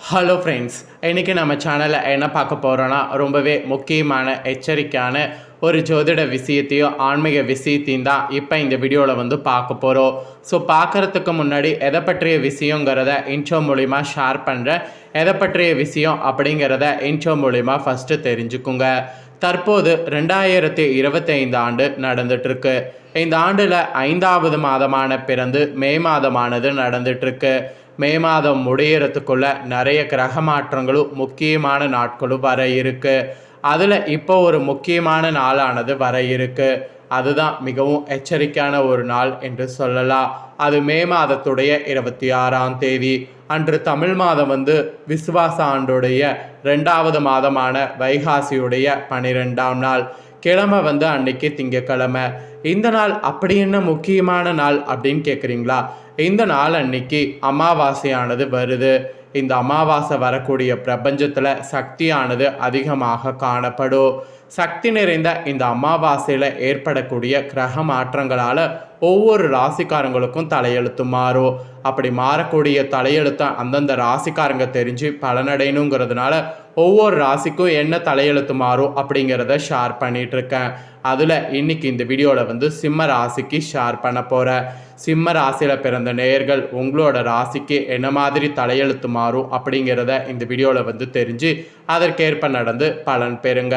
Hello friends, இன்றைக்கி நம்ம சேனலில் என்ன பார்க்க போகிறோன்னா ரொம்பவே முக்கியமான எச்சரிக்கையான ஒரு ஜோதிட விஷயத்தையும் ஆன்மீக விஷயத்தையும் தான் இப்போ இந்த வீடியோவில் பார்க்க போகிறோம். ஸோ பார்க்குறதுக்கு முன்னாடி எதை பற்றிய விஷயங்கிறத இன்ட்ரோ மூலிமா ஷேர் பண்ணுறேன். எதை பற்றிய விஷயம் அப்படிங்கிறத இன்ட்ரோ மூலிமா ஃபஸ்ட்டு தெரிஞ்சுக்குங்க. தற்போது 2025 ஆண்டு நடந்துகிட்ருக்கு. இந்த ஆண்டில் 5வது மாதமான பிறந்து மே மாதமானது நடந்துகிட்ருக்கு. மே மாதம் முடியறதுக்குள்ள நிறைய கிரக மாற்றங்களும் முக்கியமான நாட்களும் வர இருக்கு. அதில் இப்போ ஒரு முக்கியமான நாளானது வர இருக்கு. அதுதான் மிகவும் எச்சரிக்கையான ஒரு நாள் என்று சொல்லலாம். அது மே மாதத்துடைய 26ஆம் தேதி அன்று தமிழ் மாதம் விசுவாச ஆண்டுடைய 2வது மாதமான வைகாசியுடைய 12ஆம் நாள். கிழமை அன்னைக்கு திங்கக்கிழமை. இந்த நாள் அப்படி என்ன முக்கியமான நாள் அப்படின்னு கேட்குறீங்களா? இந்த நாள் அன்னைக்கு அமாவாசையானது வருது. இந்த அமாவாசை வரக்கூடிய பிரபஞ்சத்தில் சக்தியானது அதிகமாக காணப்படும். சக்தி நிறைந்த இந்த அமாவாசையில் ஏற்படக்கூடிய கிரக மாற்றங்களால் ஒவ்வொரு ராசிக்காரங்களுக்கும் தலையெழுத்து மாறும். அப்படி மாறக்கூடிய தலையெழுத்தை அந்தந்த ராசிக்காரங்க தெரிஞ்சு பலனடையணுங்கிறதுனால ஒவ்வொரு ராசிக்கும் என்ன தலையெழுத்து மாறும் அப்படிங்கிறத ஷேர் பண்ணிகிட்ருக்கேன். அதில் இன்றைக்கி இந்த வீடியோவில் சிம்ம ராசிக்கு ஷேர் பண்ண போகிறேன். சிம்ம ராசியில் பிறந்த நேயர்கள் உங்களோட ராசிக்கு என்ன மாதிரி தலையெழுத்து மாறும் அப்படிங்கிறத இந்த வீடியோவில் தெரிஞ்சு அதற்கேற்ப நடந்து பலன் பெறுங்க.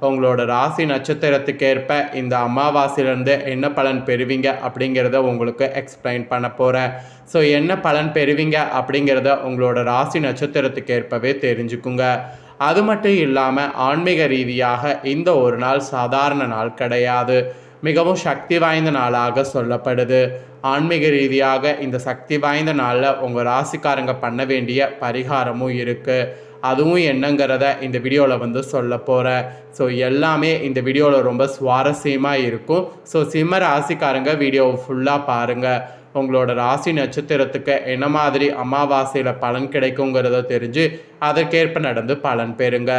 உங்களோட ராசி நட்சத்திரத்துக்கேற்ப இந்த அமாவாசையிலேருந்து என்ன பலன் பெறுவீங்க அப்படிங்கிறத உங்களுக்கு எக்ஸ்பிளைன் பண்ண போகிறேன். ஸோ என்ன பலன் பெறுவீங்க அப்படிங்கிறத உங்களோட ராசி நட்சத்திரத்துக்கேற்பவே தெரிஞ்சுக்குங்க. அது மட்டும் இல்லாமல் ஆன்மீக ரீதியாக இந்த ஒரு நாள் சாதாரண நாள் கிடையாது. மிகவும் சக்தி வாய்ந்த நாளாக சொல்லப்படுது. ஆன்மீக ரீதியாக இந்த சக்தி வாய்ந்த நாளில் உங்கள் ராசிக்காரங்க பண்ண வேண்டிய பரிகாரமும் இருக்குது. அதுவும் என்னங்கிறத இந்த வீடியோவில் சொல்ல போகிறேன். ஸோ எல்லாமே இந்த வீடியோவில் ரொம்ப சுவாரஸ்யமாக இருக்கும். ஸோ சிம்ம ராசிக்காரங்க வீடியோவை ஃபுல்லாக பாருங்கள். உங்களோட ராசி நட்சத்திரத்துக்கு என்ன மாதிரி அமாவாசையில் பலன் கிடைக்குங்கிறத தெரிஞ்சு அதற்கேற்ப நடந்து பலன் பெறுங்க.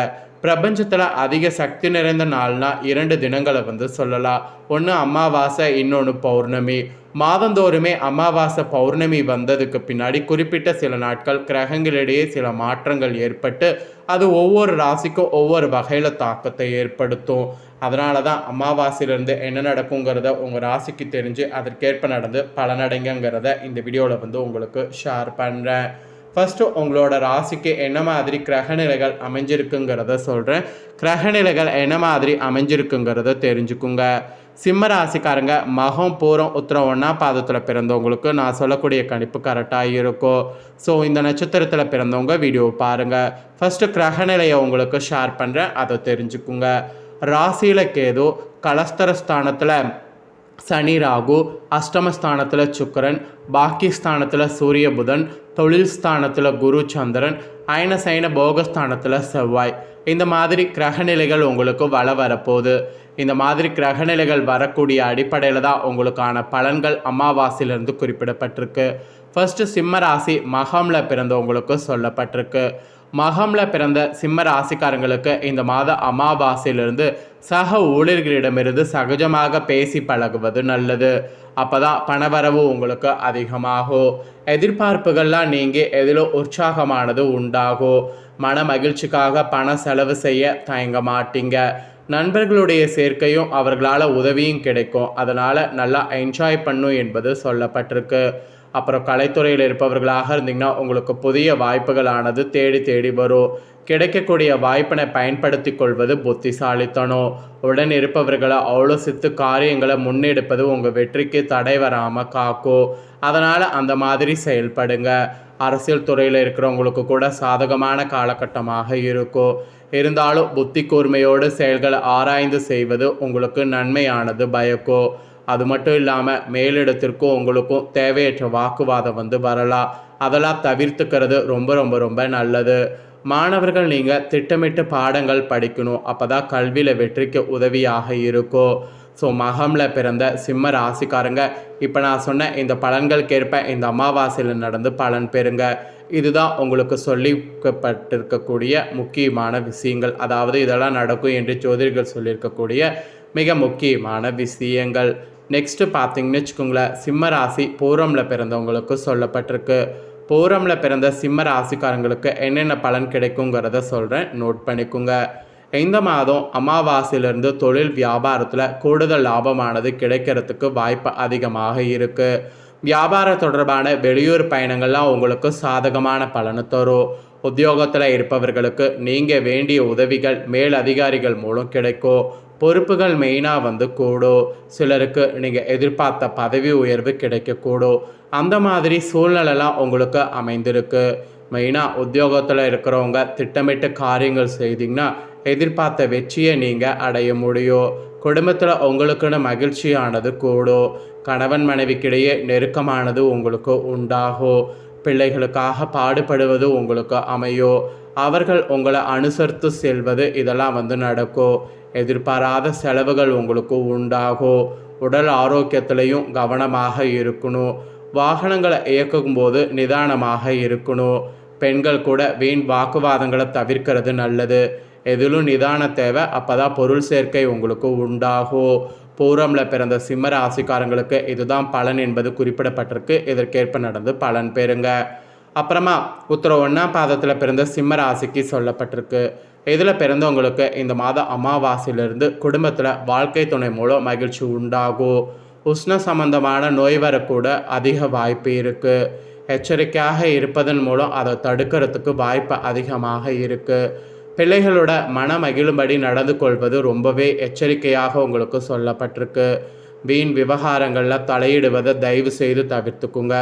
பிரபஞ்சத்தில் அதிக சக்தி நிறைந்த நாள்னா 2 தினங்களை சொல்லலாம். ஒன்று அமாவாசை, இன்னொன்று பௌர்ணமி. மாதந்தோறுமே அமாவாசை பௌர்ணமி வந்ததுக்கு பின்னாடி குறிப்பிட்ட சில நாட்கள் கிரகங்களிடையே சில மாற்றங்கள் ஏற்பட்டு அது ஒவ்வொரு ராசிக்கும் ஒவ்வொரு வகையில் தாக்கத்தை ஏற்படுத்தும். அதனால தான் அமாவாசையிலேருந்து என்ன நடக்குங்கிறத உங்கள் ராசிக்கு தெரிஞ்சு அதற்கேற்ப நடந்து பலனடைங்கிறத இந்த வீடியோவில் உங்களுக்கு ஷேர் பண்ணுறேன். ஃபஸ்ட்டு உங்களோட ராசிக்கு என்ன மாதிரி கிரகநிலைகள் அமைஞ்சிருக்குங்கிறத சொல்கிறேன். கிரகநிலைகள் என்ன மாதிரி அமைஞ்சிருக்குங்கிறத தெரிஞ்சுக்குங்க. சிம்ம ராசிக்காரங்க மகம், பூரம், உத்திரம் 1ஆம் பாதத்தில் பிறந்தவங்களுக்கு நான் சொல்லக்கூடிய கணிப்பு கரெக்டாக இருக்கும். ஸோ இந்த நட்சத்திரத்தில் பிறந்தவங்க வீடியோவை பாருங்கள். ஃபஸ்ட்டு கிரகநிலையை உங்களுக்கு ஷேர் பண்ணுறேன், அதை தெரிஞ்சுக்குங்க. ராசியில் கேது, கலஸ்தரஸ்தானத்தில் சனி ராகு, அஷ்டமஸ்தானத்தில் சுக்கிரன், பாக்கியஸ்தானத்தில் சூரிய புதன், தொழில் ஸ்தானத்தில் குரு சந்திரன், அயன சைன போகஸ்தானத்தில் செவ்வாய். இந்த மாதிரி கிரகநிலைகள் உங்களுக்கு வரப்போகுது. இந்த மாதிரி கிரகநிலைகள் வரக்கூடிய அடிப்படையில் தான் உங்களுக்கான பலன்கள் அமாவாசையிலிருந்து குறிப்பிடப்பட்டிருக்கு. ஃபர்ஸ்ட் சிம்ம ராசி மகமில் பிறந்தவங்களுக்கு சொல்லப்பட்டிருக்கு. மகமில் பிறந்த சிம்ம ராசிக்காரங்களுக்கு இந்த மாத அமாவாசையிலிருந்து சக ஊழியர்களிடமிருந்து சகஜமாக பேசி பழகுவது நல்லது. அப்போ தான் பணவரவு உங்களுக்கு அதிகமாகும். எதிர்பார்ப்புகள்லாம் நீங்கள் எதிலோ உற்சாகமானது உண்டாகும். மன மகிழ்ச்சிக்காக பண செலவு செய்ய தயங்க மாட்டீங்க. நண்பர்களுடைய சேர்க்கையும் அவர்களால் உதவியும் கிடைக்கும். அதனால் நல்லா என்ஜாய் பண்ணும் என்பது சொல்லப்பட்டிருக்கு. அப்புறம் கலைத்துறையில் இருப்பவர்களாக இருந்தீங்கன்னா உங்களுக்கு புதிய வாய்ப்புகளானது தேடி தேடி வரும். கிடைக்கக்கூடிய வாய்ப்பினை பயன்படுத்தி கொள்வது புத்திசாலித்தனம். உடன் இருப்பவர்களை ஆலோசித்து காரியங்களை முன்னெடுப்பது உங்கள் வெற்றிக்கு தடை வராமல் காக்கும். அதனால் அந்த மாதிரி செயல்படுங்க. அரசியல் துறையில் இருக்கிறவங்களுக்கு கூட சாதகமான காலகட்டமாக இருக்கும். இருந்தாலும் புத்தி கூர்மையோடு செயல்களை ஆராய்ந்து செய்வது உங்களுக்கு நன்மையானது பயக்கும். அது மட்டும் இல்லாமல் மேலிடத்திற்கும் உங்களுக்கும் தேவையற்ற வாக்குவாதம் வரலாம். அதெல்லாம் தவிர்த்துக்கிறது ரொம்ப ரொம்ப ரொம்ப நல்லது. மாணவர்கள் நீங்கள் திட்டமிட்டு பாடங்கள் படிக்கணும். அப்போ தான் கல்வியில் வெற்றிக்கு உதவியாக இருக்கும். ஸோ மகமில் பிறந்த சிம்ம ராசிக்காரங்க இப்போ நான் சொன்ன இந்த பலன்களுக்கேற்ப இந்த அமாவாசையில் நடந்து பலன் பெறுங்க. இதுதான் உங்களுக்கு சொல்லிக்கப்பட்டிருக்கக்கூடிய முக்கியமான விஷயங்கள். அதாவது இதெல்லாம் நடக்கும் என்று ஜோதிடர்கள் சொல்லியிருக்கக்கூடிய மிக முக்கியமான விஷயங்கள். நெக்ஸ்ட்டு பார்த்தீங்கன்னு வச்சுக்கோங்களேன், சிம்ம ராசி பூரமில் பிறந்தவங்களுக்கு சொல்லப்பட்டிருக்கு. பூரமில் பிறந்த சிம்ம ராசிக்காரங்களுக்கு என்னென்ன பலன் கிடைக்குங்கிறத சொல்கிறேன், நோட் பண்ணிக்கோங்க. இந்த மாதம் அமாவாசையிலிருந்து தொழில் வியாபாரத்தில் கூடுதல் லாபமானது கிடைக்கிறதுக்கு வாய்ப்பு அதிகமாக இருக்குது. வியாபாரம் தொடர்பான வெளியூர் பயணங்கள்லாம் உங்களுக்கு சாதகமான பலனை தரும். உத்தியோகத்தில் இருப்பவர்களுக்கு நீங்கள் வேண்டிய உதவிகள் மேல் அதிகாரிகள் மூலம் கிடைக்கும். பொறுப்புகள் மெயினாக கூடும். சிலருக்கு நீங்கள் எதிர்பார்த்த பதவி உயர்வு கிடைக்கக்கூடும். அந்த மாதிரி சூழ்நிலைலாம் உங்களுக்கு அமைந்திருக்கு. மெயினாக உத்தியோகத்தில் இருக்கிறவங்க திட்டமிட்டு காரியங்கள் செய்தீங்கன்னா எதிர்பார்த்த வெற்றியை நீங்கள் அடைய முடியும். குடும்பத்தில் உங்களுக்குன்னு மகிழ்ச்சியானது கூடும். கணவன் மனைவிக்கிடையே நெருக்கமானது உங்களுக்கு உண்டாகும். பிள்ளைகளுக்காக பாடுபடுவது உங்களுக்கு அமையும். அவர்கள் உங்களை அனுசரித்து செல்வது இதெல்லாம் நடக்கும். எதிர்பாராத செலவுகள் உங்களுக்கு உண்டாகும். உடல் ஆரோக்கியத்திலையும் கவனமாக இருக்கணும். வாகனங்களை இயக்கும்போது நிதானமாக இருக்கணும். பெண்கள் கூட வீண் வாக்குவாதங்களை தவிர்க்கிறது நல்லது. எதிலும் நிதான தேவை. அப்போ தான் பொருள் சேர்க்கை உங்களுக்கு உண்டாகும். பூரமில் பிறந்த சிம்ம ராசிக்காரங்களுக்கு இதுதான் பலன் என்பது குறிப்பிடப்பட்டிருக்கு. இதற்கேற்ப நடந்து பலன் பெறுங்க. அப்புறமா உத்திர 1ஆம் பாதத்தில் பிறந்த சிம்ம ராசிக்கு சொல்லப்பட்டிருக்கு. இதில் பிறந்தவங்களுக்கு இந்த மாதம் அமாவாசையிலிருந்து குடும்பத்தில் வாழ்க்கை துணை மூலம் மகிழ்ச்சி உண்டாகும். உஷ்ண சம்பந்தமான நோய் வரக்கூட அதிக வாய்ப்பு இருக்குது. எச்சரிக்கையாக இருப்பதன் மூலம் அதை தடுக்கிறதுக்கு வாய்ப்பு அதிகமாக இருக்குது. பிள்ளைகளோட மன மகிழும்படி நடந்து கொள்வது ரொம்பவே எச்சரிக்கையாக உங்களுக்கு சொல்லப்பட்டிருக்கு. வீண் விவகாரங்களில் தலையிடுவதை தயவு செய்து தவிர்த்துக்குங்க.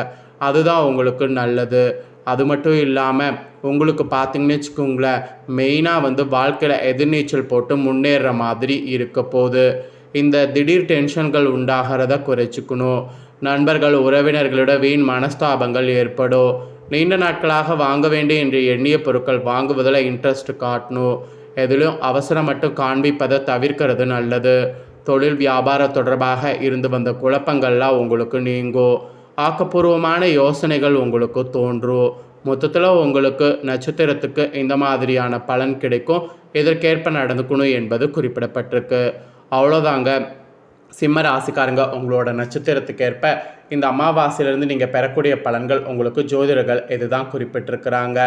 அதுதான் உங்களுக்கு நல்லது. அது மட்டும் இல்லாமல் உங்களுக்கு பார்த்தீங்கன்னு வச்சுக்கோங்களேன், மெயினாக வாழ்க்கையில் எதிர்நீச்சல் போட்டு முன்னேற மாதிரி இருக்க போகுது. இந்த திடீர் டென்ஷன்கள் உண்டாகிறத குறைச்சிக்கணும். நண்பர்கள் உறவினர்களோட வீண் மனஸ்தாபங்கள் ஏற்படும். நீண்ட நாட்களாக வாங்க வேண்டிய என்று எண்ணிய பொருட்கள் வாங்குவதில் இன்ட்ரெஸ்ட் காட்டணும். எதிலும் அவசரம் மட்டும் காண்பிப்பதை தவிர்க்கிறது நல்லது. தொழில் வியாபாரம் தொடர்பாக இருந்து வந்த குழப்பங்கள்லாம் உங்களுக்கு நீங்கும். ஆக்கப்பூர்வமான யோசனைகள் உங்களுக்கு தோன்றும். மொத்தத்தில் உங்களுக்கு நட்சத்திரத்துக்கு இந்த மாதிரியான பலன் கிடைக்கும். இதற்கேற்ப நடந்துக்கணும் என்பது குறிப்பிடப்பட்டிருக்கு. அவ்வளோதாங்க. சிம்ம ராசிக்காரங்க, உங்களோட நட்சத்திரத்துக்கு ஏற்ப இந்த அமாவாசையிலேருந்து நீங்கள் பெறக்கூடிய பலன்கள் உங்களுக்கு ஜோதிடர்கள் இதுதான் குறிப்பிட்டிருக்கிறாங்க.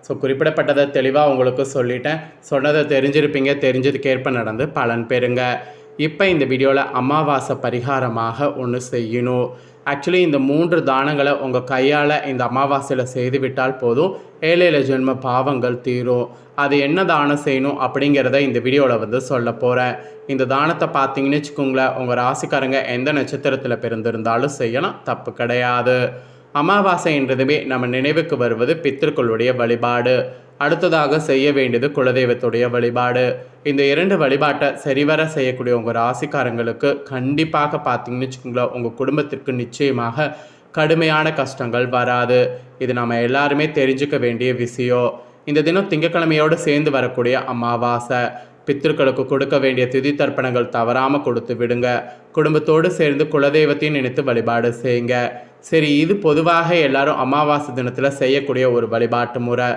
ஸோ குறிப்பிடப்பட்டதை தெளிவாக உங்களுக்கு சொல்லிட்டேன். சொன்னதை தெரிஞ்சிருப்பீங்க. தெரிஞ்சதுக்கேற்ப நடந்து பலன் பெறுங்க. இப்போ இந்த வீடியோவில் அமாவாசை பரிகாரமாக ஒன்று செய்யணும். ஆக்சுவலி இந்த 3 தானங்களை உங்கள் கையால் இந்த அமாவாசையில் செய்துவிட்டால் போதும். 7 ஜென்ம பாவங்கள் தீரும். அது என்ன தானம் செய்யணும் அப்படிங்கிறத இந்த வீடியோவில் சொல்ல போகிறேன். இந்த தானத்தை பார்த்தீங்கன்னு வச்சுக்கோங்களேன், உங்கள் ராசிக்காரங்க எந்த நட்சத்திரத்தில் பிறந்திருந்தாலும் செய்யலாம், தப்பு கிடையாது. அமாவாசை என்றதுமே நம்ம நினைவுக்கு வருவது பித்திருக்களுடைய வழிபாடு. அடுத்ததாக செய்ய வேண்டியது குலதெய்வத்துடைய வழிபாடு. இந்த 2 வழிபாட்டை சரிவர செய்யக்கூடிய உங்கள் ராசிக்காரங்களுக்கு கண்டிப்பாக பார்த்தீங்கன்னு வச்சுக்கோங்களேன், உங்கள் குடும்பத்திற்கு நிச்சயமாக கடுமையான கஷ்டங்கள் வராது. இது நம்ம எல்லாருமே தெரிஞ்சுக்க வேண்டிய விஷயம். இந்த தினம் திங்கட்கிழமையோடு சேர்ந்து வரக்கூடிய அமாவாசை. பித்திருக்களுக்கு கொடுக்க வேண்டிய திதி தர்ப்பணங்கள் தவறாமல் கொடுத்து விடுங்க. குடும்பத்தோடு சேர்ந்து குலதெய்வத்தையும் நினைத்து வழிபாடு செய்யுங்க. சரி, இது பொதுவாக எல்லாரும் அமாவாசை தினத்தில் செய்யக்கூடிய ஒரு வழிபாட்டு முறை.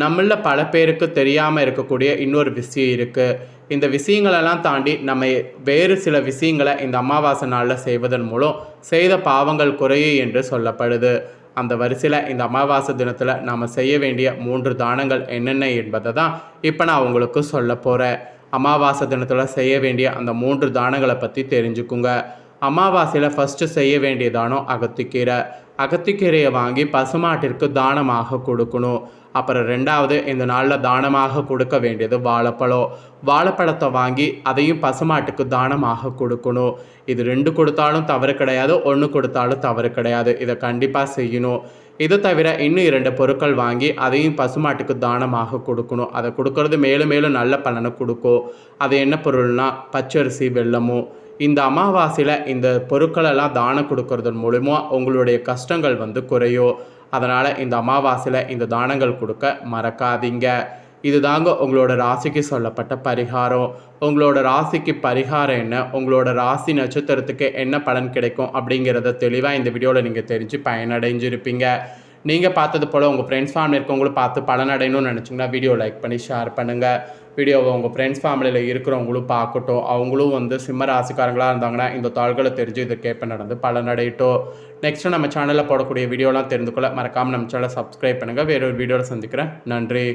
நம்மள பல பேருக்கு தெரியாமல் இருக்கக்கூடிய இன்னொரு விஷயம் இருக்குது. இந்த விஷயங்களெல்லாம் தாண்டி நம்ம வேறு சில விஷயங்களை இந்த அமாவாசை நாளில் செய்வதன் மூலம் செய்த பாவங்கள் குறையும் என்று சொல்லப்படுது. அந்த வரிசையில் இந்த அமாவாசை தினத்தில் நாம் செய்ய வேண்டிய 3 தானங்கள் என்னென்ன என்பதை தான் இப்போ நான் உங்களுக்கு சொல்ல போகிறேன். அமாவாசை தினத்தில் செய்ய வேண்டிய அந்த 3 தானங்களை பற்றி தெரிஞ்சுக்குங்க. அமாவாசையில் ஃபஸ்ட்டு செய்ய வேண்டிய தானம் அகத்திக்கீரை. அகத்திக்கீரையை வாங்கி பசுமாட்டிற்கு தானமாக கொடுக்கணும். அப்புறம் 2வது இந்த நாளில் தானமாக கொடுக்க வேண்டியது வாழைப்பழம். வாழைப்பழத்தை வாங்கி அதையும் பசுமாட்டுக்கு தானமாக கொடுக்கணும். இது 2 கொடுத்தாலும் தவறு கிடையாது, 1 கொடுத்தாலும் தவறு கிடையாது. இதை கண்டிப்பாக செய்யணும். இது தவிர இன்னும் 2 பொருட்கள் வாங்கி அதையும் பசுமாட்டுக்கு தானமாக கொடுக்கணும். அதை கொடுக்கறது மேலும் மேலும் நல்ல பலனை கொடுக்கும். அது என்ன பொருள்னா பச்சரிசி, வெல்லமும். இந்த அமாவாசையில் இந்த பொருட்களெல்லாம் தானம் கொடுக்கறதன் மூலமா உங்களுடைய கஷ்டங்கள் குறையும். அதனால் இந்த அமாவாசையில் இந்த தானங்கள் கொடுக்க மறக்காதீங்க. இது தாங்க உங்களோட ராசிக்கு சொல்லப்பட்ட பரிகாரம். உங்களோட ராசிக்கு பரிகாரம் என்ன, உங்களோட ராசி நட்சத்திரத்துக்கு என்ன பலன் கிடைக்கும் அப்படிங்கிறத தெளிவாக இந்த வீடியோவில் நீங்கள் தெரிஞ்சு பயனடைஞ்சிருப்பீங்க. நீங்கள் பார்த்தது போல் உங்கள் ஃப்ரெண்ட்ஸ் ஃபேமிலி இருக்கவங்களும் பார்த்து பலனடையணும்னு நினச்சிங்கன்னா வீடியோ லைக் பண்ணி ஷேர் பண்ணுங்கள். வீடியோவை உங்கள் ஃப்ரெண்ட்ஸ் ஃபேமிலியில் இருக்கிறவங்களும் பார்க்கட்டும். அவங்களும் வந்து சிம்ம ராசிக்காரங்களாக இருந்தாங்கன்னா இந்த தாள்களை தெரிஞ்சு இதை கேட்ப நடந்து பலனடையட்டும். நெக்ஸ்ட்டு நம்ம சேனலில் போடக்கூடிய வீடியோலாம் தெரிந்து கொள்ள மறக்காமல் நம்ம சேனலை சப்ஸ்கிரைப் பண்ணுங்கள். வேறொரு வீடியோவில் சந்திக்கிறேன். நன்றி.